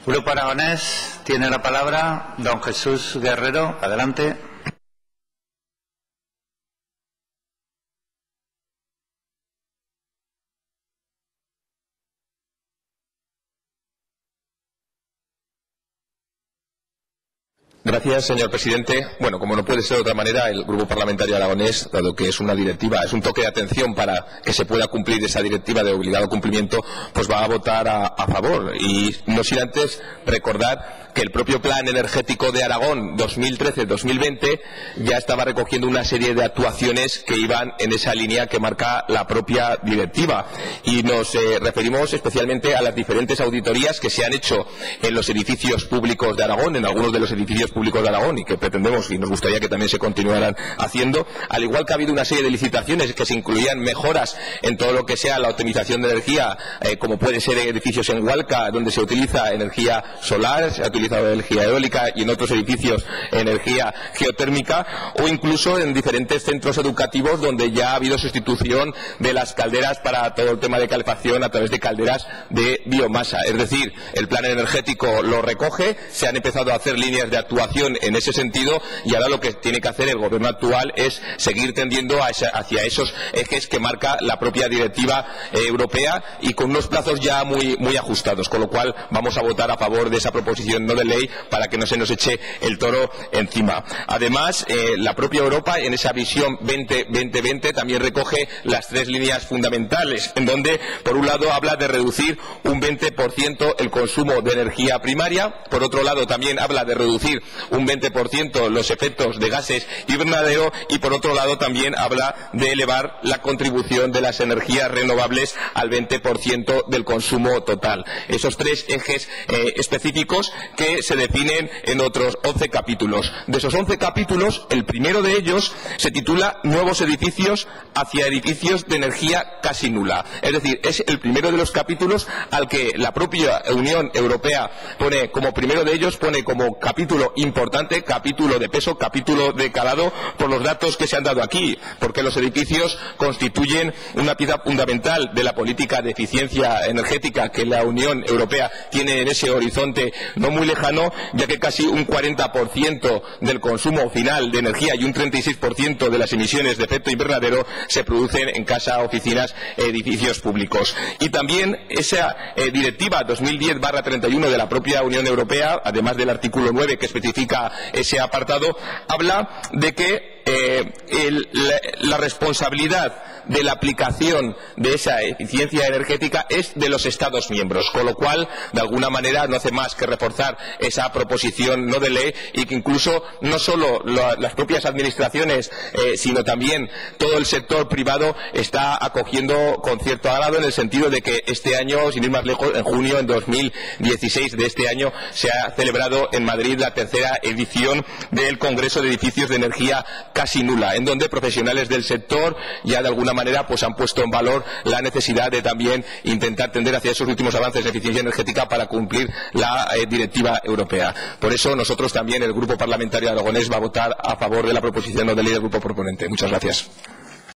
Grupo Aragonés, tiene la palabra don Jesús Guerrero. Adelante. Gracias, señor presidente. Bueno, como no puede ser de otra manera, el Grupo Parlamentario Aragonés, dado que es una directiva, es un toque de atención para que se pueda cumplir esa directiva de obligado cumplimiento, pues va a votar a favor. Y no sin antes recordar que el propio Plan Energético de Aragón 2013-2020 ya estaba recogiendo una serie de actuaciones que iban en esa línea que marca la propia directiva. Y nos referimos especialmente a las diferentes auditorías que se han hecho en los edificios públicos de Aragón, en algunos de los edificios públicos de Aragón, y que pretendemos y nos gustaría que también se continuaran haciendo, al igual que ha habido una serie de licitaciones que se incluían mejoras en todo lo que sea la optimización de energía, como puede ser edificios en Hualca, donde se utiliza energía solar, se ha utilizado energía eólica, y en otros edificios energía geotérmica, o incluso en diferentes centros educativos donde ya ha habido sustitución de las calderas para todo el tema de calefacción a través de calderas de biomasa. Es decir, el plan energético lo recoge, se han empezado a hacer líneas de actuación en ese sentido, y ahora lo que tiene que hacer el gobierno actual es seguir tendiendo hacia esos ejes que marca la propia directiva europea, y con unos plazos ya muy ajustados, con lo cual vamos a votar a favor de esa proposición no de ley para que no se nos eche el toro encima. Además, la propia Europa, en esa visión 2020, también recoge las tres líneas fundamentales, en donde por un lado habla de reducir un 20% el consumo de energía primaria, por otro lado también habla de reducir un 20% los efectos de gases invernadero, y por otro lado también habla de elevar la contribución de las energías renovables al 20% del consumo total. Esos tres ejes específicos que se definen en otros 11 capítulos. De esos 11 capítulos, el primero de ellos se titula Nuevos edificios hacia edificios de energía casi nula. Es decir, es el primero de los capítulos al que la propia Unión Europea pone como primero de ellos, pone como capítulo importante, capítulo de peso, capítulo de calado, por los datos que se han dado aquí, porque los edificios constituyen una pieza fundamental de la política de eficiencia energética que la Unión Europea tiene en ese horizonte no muy lejano, ya que casi un 40% del consumo final de energía y un 36% de las emisiones de efecto invernadero se producen en casa, oficinas, edificios públicos. Y también esa directiva 2010/31 de la propia Unión Europea, además del artículo 9 que especifica ese apartado, habla de que la responsabilidad de la aplicación de esa eficiencia energética es de los Estados miembros, con lo cual, de alguna manera, no hace más que reforzar esa proposición no de ley, y que incluso no solo las propias administraciones, sino también todo el sector privado está acogiendo con cierto agrado, en el sentido de que este año, sin ir más lejos, en junio, en 2016 de este año, se ha celebrado en Madrid la tercera edición del Congreso de Edificios de Energía Casi Nula, en donde profesionales del sector ya de alguna manera pues han puesto en valor la necesidad de también intentar tender hacia esos últimos avances de eficiencia energética para cumplir la directiva europea. Por eso nosotros también, el Grupo Parlamentario Aragonés, va a votar a favor de la proposición no de ley del grupo proponente. Muchas gracias.